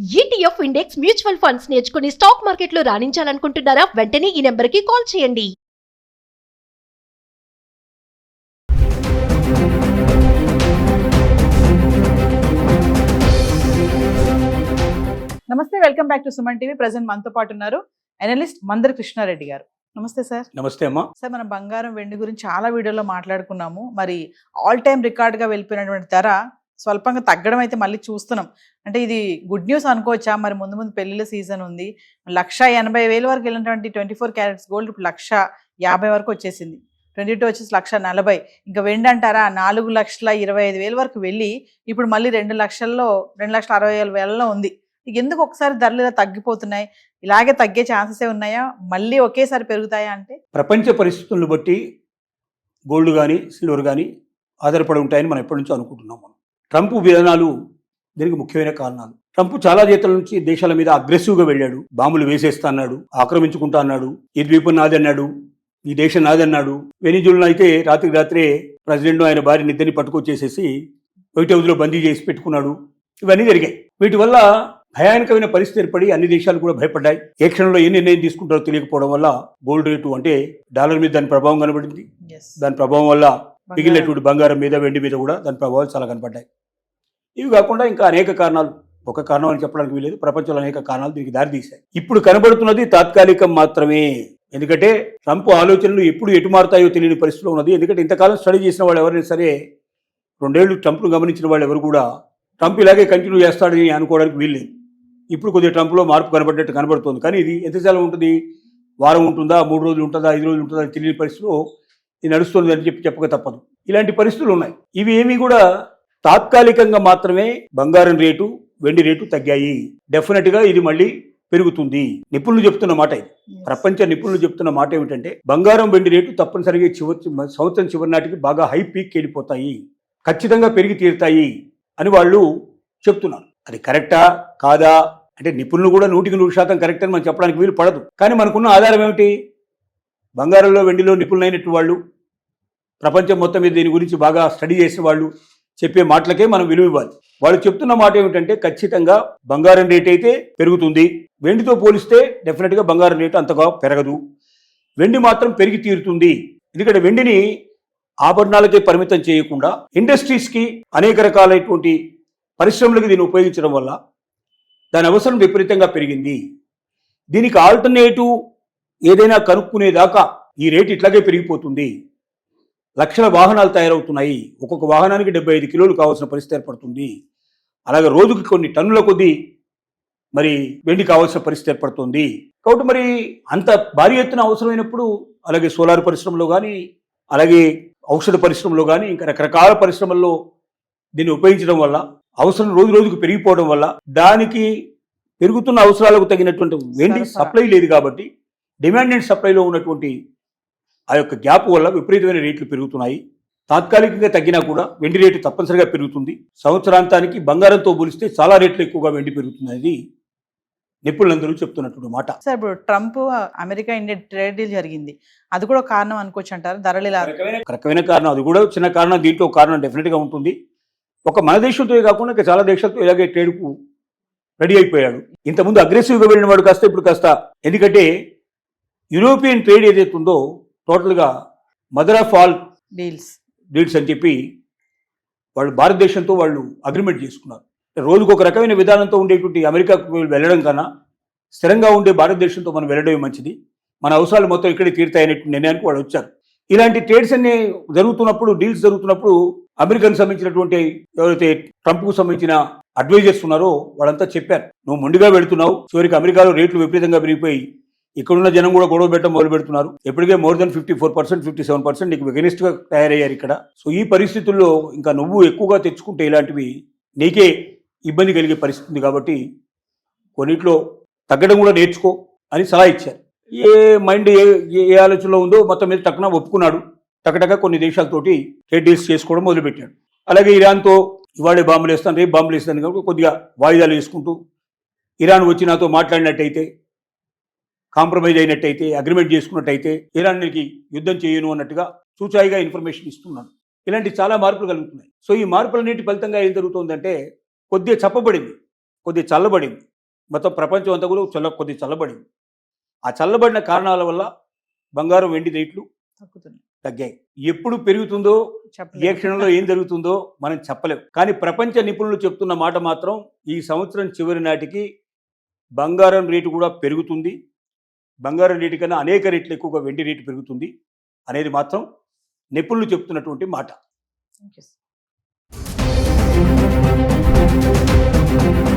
ETF index mutual funds నేర్చుకుని stock మార్కెట్లో రాణించాలనుకుంటున్నారా? వెంటనే ఈ నెంబర్కి కాల్ చేయండి. నమస్తే, welcome back to Suman TV. Present మనతో పాటు ఉన్నారు అనలిస్ట్ మందర్ కృష్ణారెడ్డి గారు. నమస్తే సార్. నమస్తే అమ్మా. సార్, మనం బంగారం వెండి గురించి చాలా వీడియోలో మాట్లాడుకున్నాము. మరి ఆల్ టైమ్ రికార్డ్గా వెళ్ళిపోయినటువంటి ధర స్వల్పంగా తగ్గడం అయితే మళ్ళీ చూస్తున్నాం. అంటే ఇది గుడ్ న్యూస్ అనుకోవచ్చా? మరి ముందు ముందు పెళ్లిళ్ళ సీజన్ ఉంది. 1,80,000 వరకు వెళ్ళినటువంటి 24 క్యారెట్స్ గోల్డ్ ఇప్పుడు 1,50,000 వరకు వచ్చేసింది. 22 వచ్చేసి 1,40,000. ఇంకా వెండి అంటారా 4,25,000 వరకు వెళ్ళి ఇప్పుడు మళ్ళీ 2,60,000 ఉంది. ఎందుకు ఒకసారి ధరలు ఇలా తగ్గిపోతున్నాయి? ఇలాగే తగ్గే ఛాన్సెస్ ఉన్నాయా? మళ్ళీ ఒకేసారి పెరుగుతాయా? అంటే ప్రపంచ పరిస్థితులను బట్టి గోల్డ్ కానీ సిల్వర్ కానీ ఆధారపడి ఉంటాయని మనం ఎప్పటి నుంచో అనుకుంటున్నాం. మనం ట్రంప్ విధానాలు దీనికి ముఖ్యమైన కారణాలు. ట్రంప్ చాలా జీతాల నుంచి దేశాల మీద అగ్రెసివ్గా వెళ్ళాడు. బాంబులు వేసేస్తా అన్నాడు, ఆక్రమించుకుంటా అన్నాడు, ఈ ద్వీపం నాది అన్నాడు, ఈ దేశం నాది అన్నాడు. వెనిజులాను అయితే రాత్రికి రాత్రే ప్రెసిడెంట్ ఆయన భార్యని ఇద్దరిని పట్టుకొచ్చేసేసి వైట్ హౌస్లో బందీ చేసి పెట్టుకున్నాడు. ఇవన్నీ జరిగాయి. వీటి వల్ల భయానకమైన పరిస్థితి ఏర్పడి అన్ని దేశాలు కూడా భయపడ్డాయి. ఏ క్షణంలో ఏ నిర్ణయం తీసుకుంటారో తెలియకపోవడం వల్ల గోల్డ్ రేటు అంటే డాలర్ మీద దాని ప్రభావం కనబడింది. దాని ప్రభావం వల్ల మిగిలినటువంటి బంగారం మీద వెండి మీద కూడా దాని ప్రభావాలు చాలా కనపడ్డాయి. ఇవి కాకుండా ఇంకా అనేక కారణాలు, ఒక కారణం అని చెప్పడానికి వీలేదు, ప్రపంచంలో అనేక కారణాలు దీనికి దారితీశాయి. ఇప్పుడు కనబడుతున్నది తాత్కాలికం మాత్రమే. ఎందుకంటే ట్రంప్ ఆలోచనలు ఎప్పుడు ఎటు మారుతాయో తెలియని పరిస్థితిలో ఉన్నది. ఎందుకంటే ఇంతకాలం స్టడీ చేసిన వాళ్ళు ఎవరైనా సరే, 2 ఏళ్లు ట్రంప్ను గమనించిన వాళ్ళు ఎవరు కూడా ట్రంప్ ఇలాగే కంటిన్యూ చేస్తాడని అనుకోవడానికి వీల్లేదు. ఇప్పుడు కొద్దిగా ట్రంప్లో మార్పు కనబడ్డట్టు కనబడుతుంది. కానీ ఇది ఎంతకాలం ఉంటుంది? వారం ఉంటుందా, 3 రోజులు ఉంటుందా, 5 రోజులు ఉంటుందా అని తెలియని పరిస్థితిలో ఇది నడుస్తుంది అని చెప్పక తప్పదు. ఇలాంటి పరిస్థితులు ఉన్నాయి. ఇవి ఏమీ కూడా తాత్కాలికంగా మాత్రమే బంగారం రేటు, వెండి రేటు తగ్గాయి. డెఫినెట్గా ఇది మళ్ళీ పెరుగుతుంది. నిపుణులు చెప్తున్న మాట ఇది. ప్రపంచ నిపుణులు చెప్తున్న మాట ఏమిటంటే బంగారం వెండి రేటు తప్పనిసరిగా సంవత్సరం చివరి నాటికి బాగా హై పీక్ వెళ్ళిపోతాయి, ఖచ్చితంగా పెరిగి తీరుతాయి అని వాళ్ళు చెప్తున్నారు. అది కరెక్టా కాదా అంటే నిపుణులు కూడా 100% కరెక్ట్ అని మనం చెప్పడానికి వీలు పడదు. కానీ మనకున్న ఆధారం ఏమిటి? బంగారంలో వెండిలో నిపుణులైనట్టు వాళ్ళు, ప్రపంచం మొత్తం మీద దీని గురించి బాగా స్టడీ చేసే వాళ్ళు చెప్పే మాటలకే మనం విలువ ఇవ్వాలి. వాళ్ళు చెప్తున్న మాట ఏమిటంటే ఖచ్చితంగా బంగారం రేట్ అయితే పెరుగుతుంది. వెండితో పోలిస్తే డెఫినెట్గా బంగారం రేటు అంతగా పెరగదు. వెండి మాత్రం పెరిగి తీరుతుంది. ఎందుకంటే వెండిని ఆభరణాలకే పరిమితం చేయకుండా ఇండస్ట్రీస్కి, అనేక రకాలైనటువంటి పరిశ్రమలకు దీన్ని ఉపయోగించడం వల్ల దాని అవసరం విపరీతంగా పెరిగింది. దీనికి ఆల్టర్నేటివ్ ఏదైనా కనుక్కునేదాకా ఈ రేటు ఇట్లాగే పెరిగిపోతుంది. లక్షల వాహనాలు తయారవుతున్నాయి. ఒక్కొక్క వాహనానికి 75 కిలోలు కావాల్సిన పరిస్థితి ఏర్పడుతుంది. అలాగే రోజుకి కొన్ని టన్నుల కొద్దీ మరి వెండి కావాల్సిన పరిస్థితి ఏర్పడుతుంది. కాబట్టి మరి అంత భారీ ఎత్తున అవసరమైనప్పుడు అలాగే సోలార్ పరిశ్రమలో కానీ, అలాగే ఔషధ పరిశ్రమలో కానీ, ఇంకా రకరకాల పరిశ్రమల్లో దీన్ని ఉపయోగించడం వల్ల అవసరం రోజు రోజుకు పెరిగిపోవడం వల్ల దానికి పెరుగుతున్న అవసరాలకు తగినటువంటి వెండి సప్లై లేదు. కాబట్టి డిమాండ్ అండ్ సప్లైలో ఉన్నటువంటి ఆ యొక్క గ్యాప్ వల్ల విపరీతమైన రేట్లు పెరుగుతున్నాయి. తాత్కాలికంగా తగ్గినా కూడా వెండి రేటు తప్పనిసరిగా పెరుగుతుంది. సంవత్సరాంతానికి బంగారంతో పోలిస్తే చాలా రేట్లు ఎక్కువగా వెండి పెరుగుతుంది అనేది నిపుణులందరూ చెప్తున్నటువంటి మాట. సార్, ఇప్పుడు Trump America India trade deal జరిగింది, అది కూడా కారణం అనుకోవచ్చు అంటారు? ధరలు ఇలా రకమైన కారణం, అది కూడా చిన్న కారణం. దీంట్లో కారణం డెఫినెట్గా ఉంటుంది. ఒక మన దేశంతో కాకుండా ఇంకా చాలా దేశాలతో ఇలాగే ట్రేడ్కు రెడీ అయిపోయాడు. ఇంతకుముందు అగ్రెసివ్గా వెళ్ళిన వాడు కాస్త ఇప్పుడు కాస్త, ఎందుకంటే యూరోపియన్ ట్రేడ్ ఏదైతే ఉందో టోటల్గా మదర్ ఆఫ్ ఆల్ డీల్స్ అని చెప్పి వాళ్ళు భారతదేశంతో వాళ్ళు అగ్రిమెంట్ చేసుకున్నారు. రోజుకు ఒక రకమైన విధానంతో ఉండేటువంటి అమెరికాకు వెళ్ళడం కన్నా స్థిరంగా ఉండే భారతదేశంతో మనం వెళ్ళడమే మంచిది, మన అవసరాలు మొత్తం ఇక్కడే తీరుతాయనే నిర్ణయానికి వాళ్ళు వచ్చారు. ఇలాంటి ట్రేడ్స్ అన్ని జరుగుతున్నప్పుడు, డీల్స్ జరుగుతున్నప్పుడు అమెరికాకు సంబంధించినటువంటి ఎవరైతే ట్రంప్కు సంబంధించిన అడ్వైజర్స్ ఉన్నారో వాళ్ళంతా చెప్పారు, నువ్వు మొండిగా వెళుతున్నావు, చివరికి అమెరికాలో రేట్లు విపరీతంగా పెరిగిపోయి ఇక్కడున్న జనం కూడా గొడవ పెట్టడం మొదలు పెడుతున్నారు. ఎప్పటికే more than 54%, 57% నీకు వెగనిస్ట్గా తయారయ్యారు ఇక్కడ. సో ఈ పరిస్థితుల్లో ఇంకా నువ్వు ఎక్కువగా తెచ్చుకుంటే ఇలాంటివి నీకే ఇబ్బంది కలిగే పరిస్థితి ఉంది. కాబట్టి కొన్నిట్లో తగ్గడం కూడా నేర్చుకో అని సలహా ఇచ్చారు. ఏ మైండ్ ఏ ఆలోచనలో ఉందో మొత్తం మీద టక్కున ఒప్పుకున్నాడు. టకటక కొన్ని దేశాలతోటి ట్రేడ్ డీల్స్ చేసుకోవడం మొదలుపెట్టాడు. అలాగే ఇరాన్తో ఇవాళే బాంబులు వేస్తాను, రేపు బాంబులు వేస్తాను కాబట్టి కొద్దిగా వాయిదాలు వేసుకుంటూ ఇరాన్ వచ్చి నాతో మాట్లాడినట్టయితే, కాంప్రమైజ్ అయినట్టయితే, అగ్రిమెంట్ చేసుకున్నట్టయితే ఇరాన్కి యుద్ధం చేయను అన్నట్టుగా సూచాయిగా ఇన్ఫర్మేషన్ ఇస్తున్నాడు. ఇలాంటి చాలా మార్పులు కలుగుతున్నాయి. సో ఈ మార్పులన్నిటి ఫలితంగా ఏం జరుగుతుందంటే కొద్దిగా చప్పబడింది, కొద్దిగా చల్లబడింది. మొత్తం ప్రపంచం అంతా కూడా కొద్ది చల్లబడింది. ఆ చల్లబడిన కారణాల వల్ల బంగారం వెండి రేట్లు తగ్గుతుంది. తగ్గాయి. ఎప్పుడు పెరుగుతుందో ఏ చెప్పలేదు. క్షణంలో ఏం జరుగుతుందో మనం చెప్పలేం. కానీ ప్రపంచ నిపుణులు చెప్తున్న మాట మాత్రం ఈ సంవత్సరం చివరి నాటికి బంగారం రేటు కూడా పెరుగుతుంది. బంగారం రేటు కన్నా అనేక రెట్లు ఎక్కువగా వెండి రేటు పెరుగుతుంది అనేది మాత్రం నిపుణులు చెప్తున్నటువంటి మాట. Thank you.